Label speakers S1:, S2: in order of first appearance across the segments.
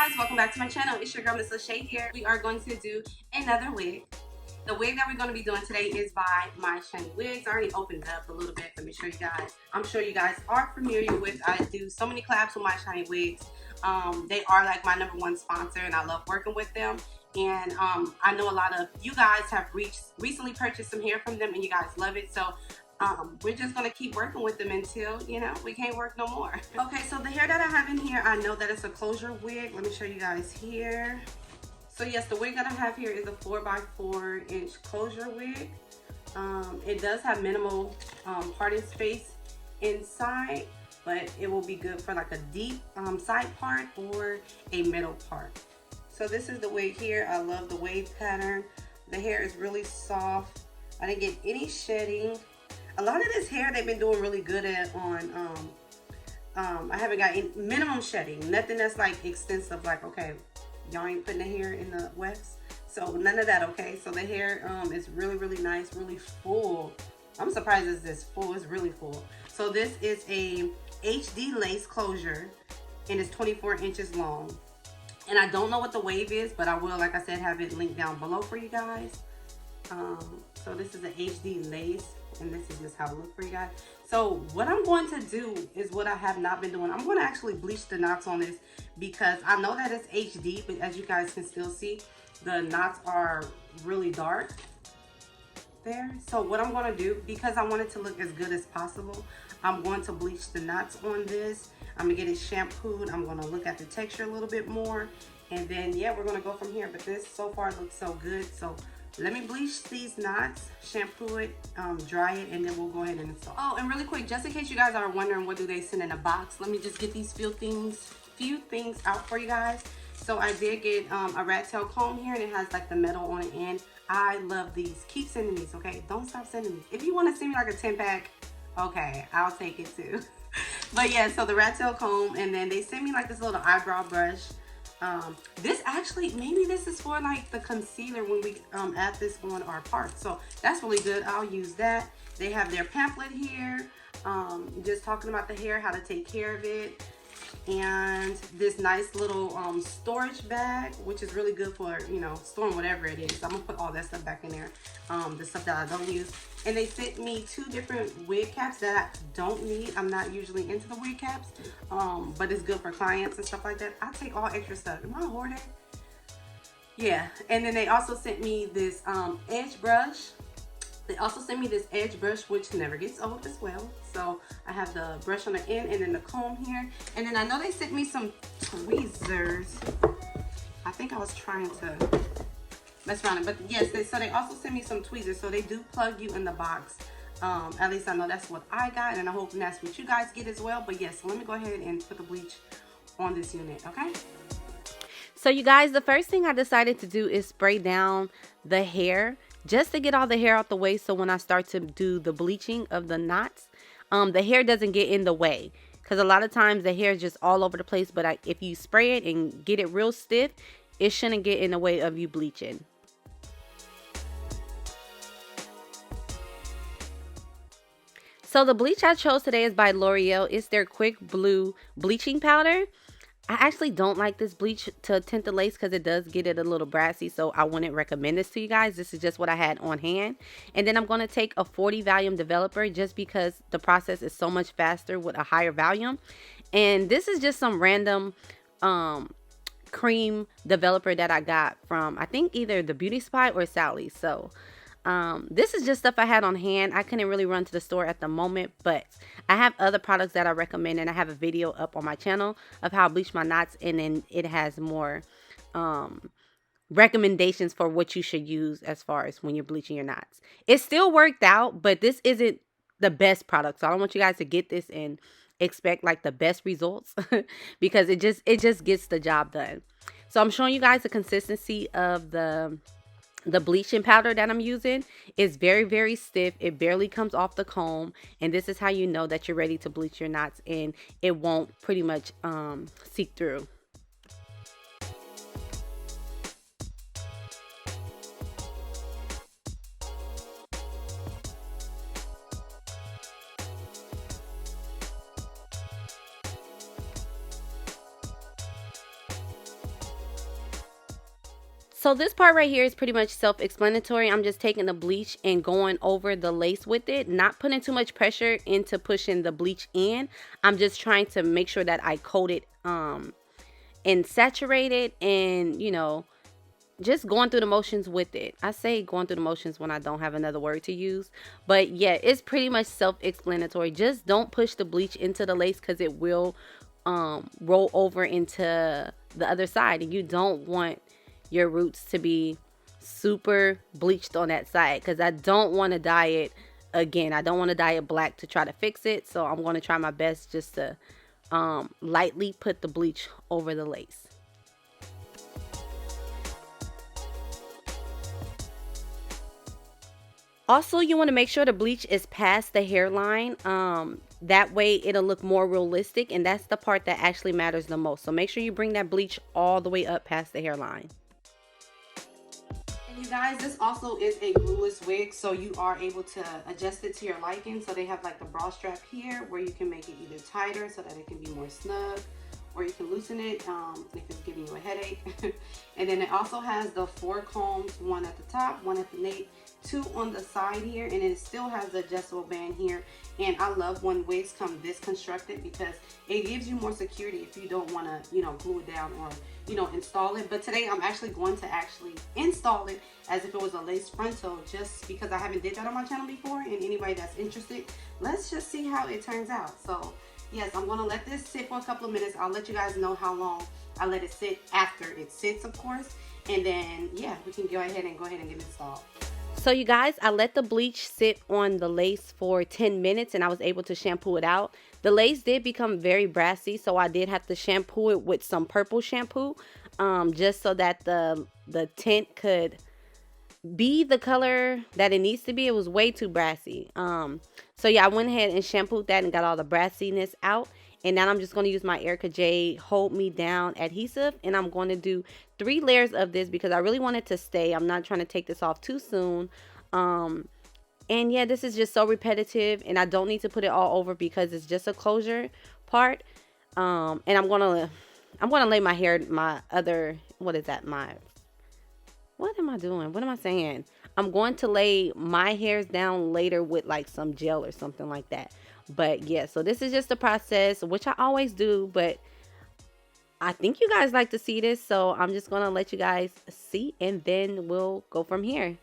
S1: guys, welcome back to my channel. It's your girl Miss Lachey here. We are going to do another wig. The wig that we're going to be doing today is by MyShinyWigs. I already opened it up a little bit. Let me show you guys. I'm sure you guys are familiar with. I do so many collabs with MyShinyWigs. They are like my #1 sponsor, and I love working with them. And I know a lot of you guys have recently purchased some hair from them, and you guys love it. So we're just gonna keep working with them until, you know, we can't work no more. Okay, so the hair that I have in here, I know that it's a closure wig. Let me show you guys here. So yes, the wig that I have here is a 4x4 inch closure wig. It does have minimal parting space inside, but it will be good for like a deep side part or a middle part. So this is the wig here. I love the wave pattern. The hair is really soft. I didn't get any shedding. A lot of this hair they've been doing really good at on I haven't got any minimum shedding, nothing that's like extensive, like, okay, y'all ain't putting the hair in the wefts, so none of that. Okay, so the hair is really nice, really full. I'm surprised it's this full. It's really full. So this is a HD lace closure, and it's 24 inches long. And I don't know what the wave is, but I will, like I said, have it linked down below for you guys. So this is an HD lace, and this is just how it looks for you guys. So what I'm going to do is what I have not been doing. I'm going to actually bleach the knots on this, because I know that it's HD, but as you guys can still see, the knots are really dark there. So what I'm going to do, because I want it to look as good as possible, I'm going to bleach the knots on this. I'm going to get it shampooed. I'm going to look at the texture a little bit more, and then yeah, we're going to go from here. But this so far looks so good. So let me bleach these knots, shampoo it, dry it, and then we'll go ahead and install. Oh, and really quick, just in case you guys are wondering what do they send in a box, let me just get these few things out for you guys. So I did get a rat tail comb here, and it has like the metal on the end. I love these. Keep sending these, okay? Don't stop sending these. If you want to send me like a 10-pack, okay, I'll take it too. But yeah, so the rat tail comb, and then they sent me like this little eyebrow brush. This actually, maybe this is for like the concealer when we add this on our parts. So that's really good. I'll use that. They have their pamphlet here, just talking about the hair, how to take care of it. And this nice little storage bag, which is really good for, you know, storing whatever it is. I'm gonna put all that stuff back in there, the stuff that I don't use. And they sent me 2 different wig caps that I don't need. I'm not usually into the wig caps, but it's good for clients and stuff like that. I take all extra stuff. Am I a hoarder? Yeah. And then they also sent me this edge brush. They also sent me this edge brush, which never gets old as well. So I have the brush on the end, and then the comb here. And then I know they sent me some tweezers. I think I was trying to mess around it, but yes, so they also sent me some tweezers. So they do plug you in the box. At least I know that's what I got, and I hope that's what you guys get as well. But yes, so let me go ahead and put the bleach on this unit, okay?
S2: So you guys, the first thing I decided to do is spray down the hair, just to get all the hair out the way, so when I start to do the bleaching of the knots, the hair doesn't get in the way. Because a lot of times the hair is just all over the place, but if you spray it and get it real stiff, it shouldn't get in the way of you bleaching. So the bleach I chose today is by L'Oreal. It's their Quick Blue bleaching powder. I actually don't like this bleach to tint the lace because it does get it a little brassy, so I wouldn't recommend this to you guys. This is just what I had on hand. And then I'm going to take a 40 volume developer, just because the process is so much faster with a higher volume. And this is just some random cream developer that I got from, I think, either the Beauty Spy or Sally's. So this is just stuff I had on hand. I couldn't really run to the store at the moment, but I have other products that I recommend, and I have a video up on my channel of how I bleach my knots, and then it has more recommendations for what you should use as far as when you're bleaching your knots. It still worked out, but this isn't the best product, so I don't want you guys to get this and expect like the best results because it just gets the job done. So I'm showing you guys the consistency of the bleaching powder that I'm using. Is very stiff. It barely comes off the comb, and this is how you know that you're ready to bleach your knots, and it won't pretty much seep through. So this part right here is pretty much self-explanatory. I'm just taking the bleach and going over the lace with it, not putting too much pressure into pushing the bleach in. I'm just trying to make sure that I coat it and saturate it, and you know, just going through the motions with it. I say going through the motions when I don't have another word to use. But yeah, it's pretty much self-explanatory. Just don't push the bleach into the lace because it will roll over into the other side. And you don't want your roots to be super bleached on that side, because I don't want to dye it again. I don't want to dye it black to try to fix it. So I'm going to try my best just to lightly put the bleach over the lace. Also, you want to make sure the bleach is past the hairline. That way it'll look more realistic, and that's the part that actually matters the most. So make sure you bring that bleach all the way up past the hairline.
S1: And you guys, this also is a glueless wig, so you are able to adjust it to your liking. So they have like the bra strap here where you can make it either tighter so that it can be more snug, or you can loosen it if it's giving you a headache. And then it also has the 4 combs, one at the top, one at the nape, 2 on the side here, and it still has the adjustable band here. And I love when wigs come this constructed because it gives you more security if you don't want to, you know, glue it down or, you know, install it. But today I'm actually going to install it as if it was a lace frontal, just because I haven't did that on my channel before. And anybody that's interested, let's just see how it turns out. So yes, I'm going to let this sit for a couple of minutes. I'll let you guys know how long I let it sit after it sits, of course. And then, yeah, we can go ahead and get it installed.
S2: So you guys, I let the bleach sit on the lace for 10 minutes and I was able to shampoo it out. The lace did become very brassy, so I did have to shampoo it with some purple shampoo, just so that the tint could be the color that it needs to be. It was way too brassy. So yeah, I went ahead and shampooed that and got all the brassiness out. And now I'm just going to use my Ericka J Hold Me Down adhesive, and I'm going to do 3 layers of this because I really want it to stay. I'm not trying to take this off too soon. And yeah, this is just so repetitive, and I don't need to put it all over because it's just a closure part. And I'm gonna lay my hair, what am I doing? What am I saying? I'm going to lay my hairs down later with like some gel or something like that. But yeah, so this is just the process, which I always do, but I think you guys like to see this, so I'm just going to let you guys see, and then we'll go from here.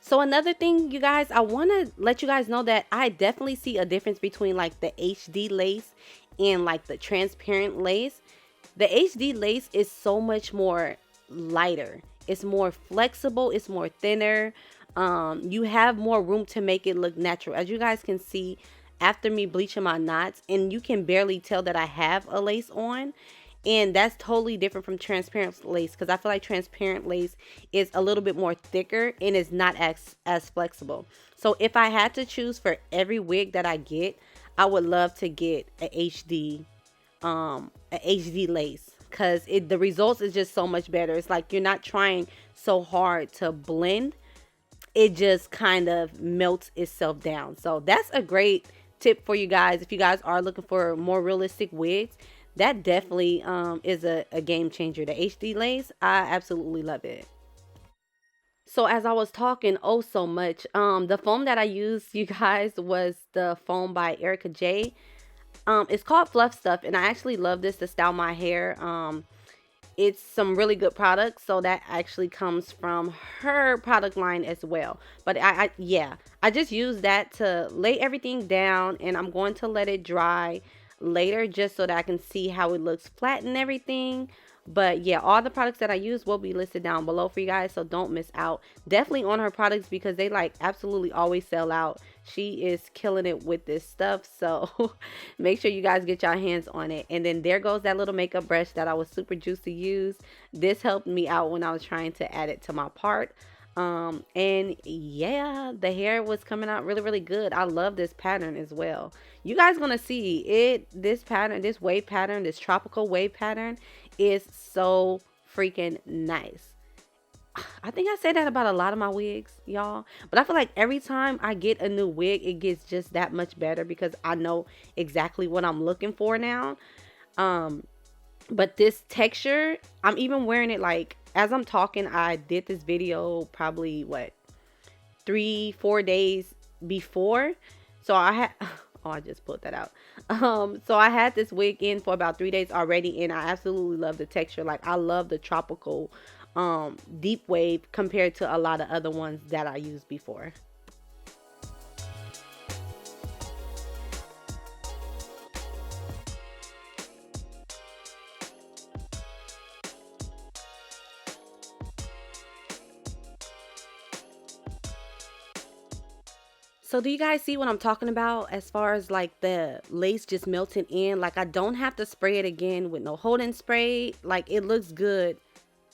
S2: So another thing, you guys, I want to let you guys know that I definitely see a difference between like the HD lace and like the transparent lace. The HD lace is so much more lighter. It's more flexible. It's more thinner. You have more room to make it look natural. As you guys can see after me bleaching my knots, and you can barely tell that I have a lace on. And that's totally different from transparent lace, because I feel like transparent lace is a little bit more thicker and is not as flexible. So if I had to choose for every wig that I get, I would love to get a HD lace, because the results is just so much better. It's like you're not trying so hard to blend. It just kind of melts itself down. So that's a great tip for you guys. If you guys are looking for more realistic wigs, that definitely is a game changer. The HD lace, I absolutely love it. So as I was talking so much, the foam that I used, you guys, was the foam by Ericka J. It's called Fluff Stuff, and I actually love this to style my hair. It's some really good products, so that actually comes from her product line as well. But I just use that to lay everything down, and I'm going to let it dry later just so that I can see how it looks flat and everything. But yeah, all the products that I use will be listed down below for you guys, so don't miss out. Definitely on her products, because they like absolutely always sell out. She is killing it with this stuff, so make sure you guys get your hands on it. And then there goes that little makeup brush that I was super juiced to use. This helped me out when I was trying to add it to my part. And yeah, the hair was coming out really, really good. I love this pattern as well. You guys gonna see it. This pattern, this wave pattern, this tropical wave pattern is so freaking nice. I think I say that about a lot of my wigs, y'all. But I feel like every time I get a new wig, it gets just that much better because I know exactly what I'm looking for now. But this texture, I'm even wearing it like as I'm talking. I did this video probably what, 3-4 days before, so I had oh, I just pulled that out. So I had this wig in for about 3 days already, and I absolutely love the texture. Like, I love the tropical deep wave compared to a lot of other ones that I used before. So do you guys see what I'm talking about as far as like the lace just melting in? Like, I don't have to spray it again with no holding spray. Like, it looks good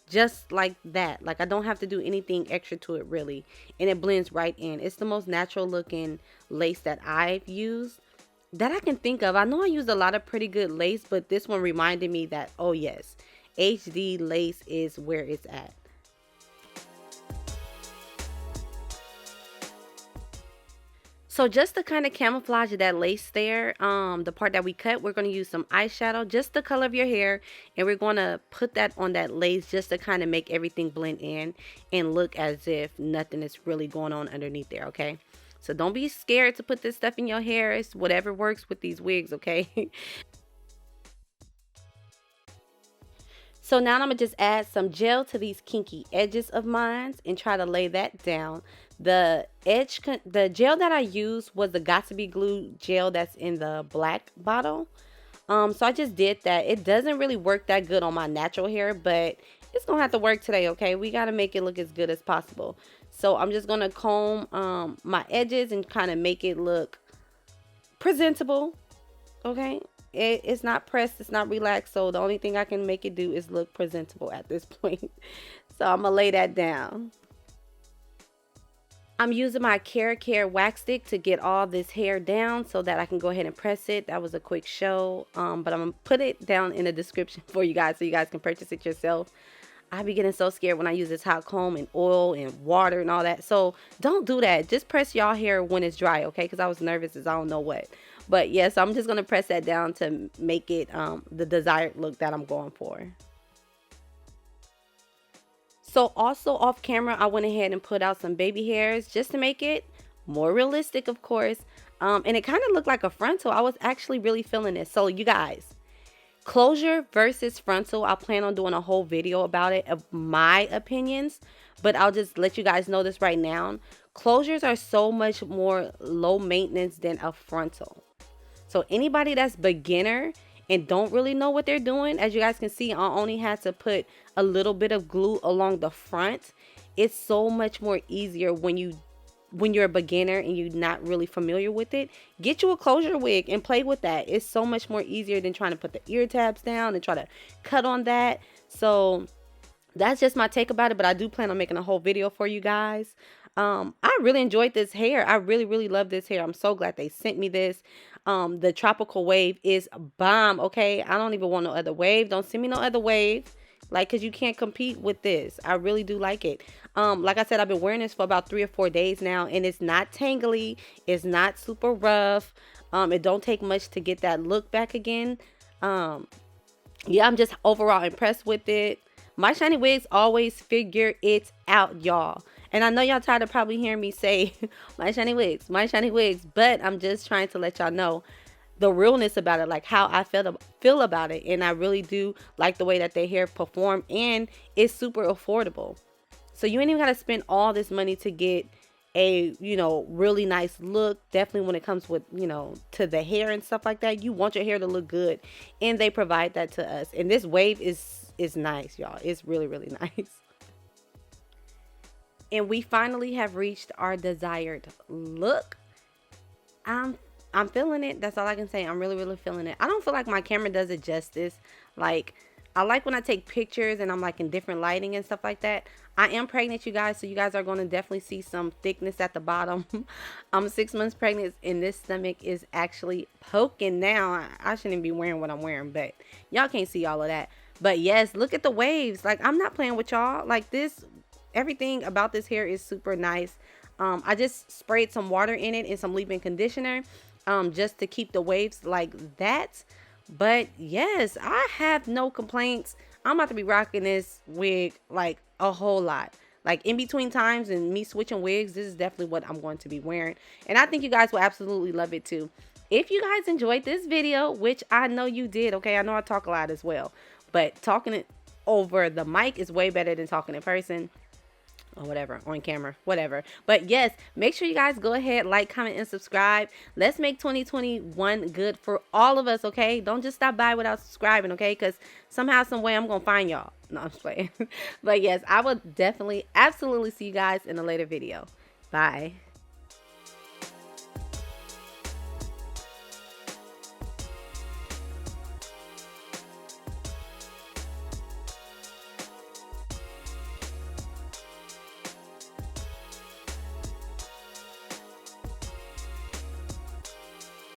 S2: just like that. Like, I don't have to do anything extra to it really, and it blends right in. It's the most natural looking lace that I've used that I can think of. I know I used a lot of pretty good lace, but this one reminded me that, oh yes, HD lace is where it's at. So just to kind of camouflage that lace there, the part that we cut, we're going to use some eyeshadow, just the color of your hair, and we're going to put that on that lace just to kind of make everything blend in and look as if nothing is really going on underneath there, okay? So don't be scared to put this stuff in your hair. It's whatever works with these wigs, okay? So now I'm going to just add some gel to these kinky edges of mine and try to lay that down. The gel that I used was the Got To Be Glue gel that's in the black bottle. So I just did that. It doesn't really work that good on my natural hair, but it's going to have to work today, okay? We got to make it look as good as possible. So I'm just going to comb my edges and kind of make it look presentable, okay? It's not pressed, it's not relaxed, so the only thing I can make it do is look presentable at this point. So I'm gonna lay that down. I'm using my Haircare wax stick to get all this hair down so that I can go ahead and press it. That was a quick show, but I'm gonna put it down in the description for you guys so you guys can purchase it yourself. I be getting so scared when I use this hot comb and oil and water and all that. So don't do that. Just press y'all hair when it's dry, okay? Because I was nervous as I don't know what. But yes, yeah, so I'm just going to press that down to make it the desired look that I'm going for. So also off camera, I went ahead and put out some baby hairs just to make it more realistic, of course. And it kind of looked like a frontal. I was actually really feeling it. So you guys, closure versus frontal, I plan on doing a whole video about it, of my opinions, but I'll just let you guys know this right now. Closures are so much more low maintenance than a frontal. So anybody that's beginner and don't really know what they're doing, as you guys can see, I only had to put a little bit of glue along the front. It's so much more easier when you're a beginner and you're not really familiar with it. Get you a closure wig and play with that. It's so much more easier than trying to put the ear tabs down and try to cut on that. So that's just my take about it, but I do plan on making a whole video for you guys. I really enjoyed this hair. I really love this hair. I'm so glad they sent me this. The tropical wave is bomb, okay? I don't even want no other wave. Don't send me no other wave, like, because you can't compete with this. I really do like it. Like I said, I've been wearing this for about 3 or 4 days now, and it's not tangly. It's not super rough. It don't take much to get that look back again. Yeah, I'm just overall impressed with it. MyShinyWigs always figure it out, y'all. And I know y'all tired of probably hearing me say MyShinyWigs, but I'm just trying to let y'all know the realness about it, like how I feel about it. And I really do like the way that their hair perform, and it's super affordable. So you ain't even got to spend all this money to get a, really nice look. Definitely when it comes with, to the hair and stuff like that, you want your hair to look good, and they provide that to us. And this wave is nice, y'all. It's really nice. And we finally have reached our desired look. I'm feeling it. That's all I can say. I'm really feeling it. I don't feel like my camera does it justice. Like, I like when I take pictures and I'm like in different lighting and stuff like that. I am pregnant, you guys, so you guys are going to definitely see some thickness at the bottom. I'm 6 months pregnant, and this stomach is actually poking now. I shouldn't be wearing what I'm wearing, but y'all can't see all of that. But yes, look at the waves. Like, I'm not playing with y'all. Like, this, everything about this hair is super nice. I just sprayed some water in it and some leave-in conditioner, just to keep the waves like that. But yes, I have no complaints. I'm about to be rocking this wig like a whole lot. Like in between times and me switching wigs, this is definitely what I'm going to be wearing. And I think you guys will absolutely love it too. If you guys enjoyed this video, which I know you did, okay, I know I talk a lot as well, but talking it over the mic is way better than talking in person or whatever, on camera, whatever. But yes, make sure you guys go ahead, like, comment, and subscribe. Let's make 2021 good for all of us, okay? Don't just stop by without subscribing, okay? Because somehow, some way, I'm gonna find y'all. No, I'm just playing. But yes, I will definitely, absolutely see you guys in a later video. Bye.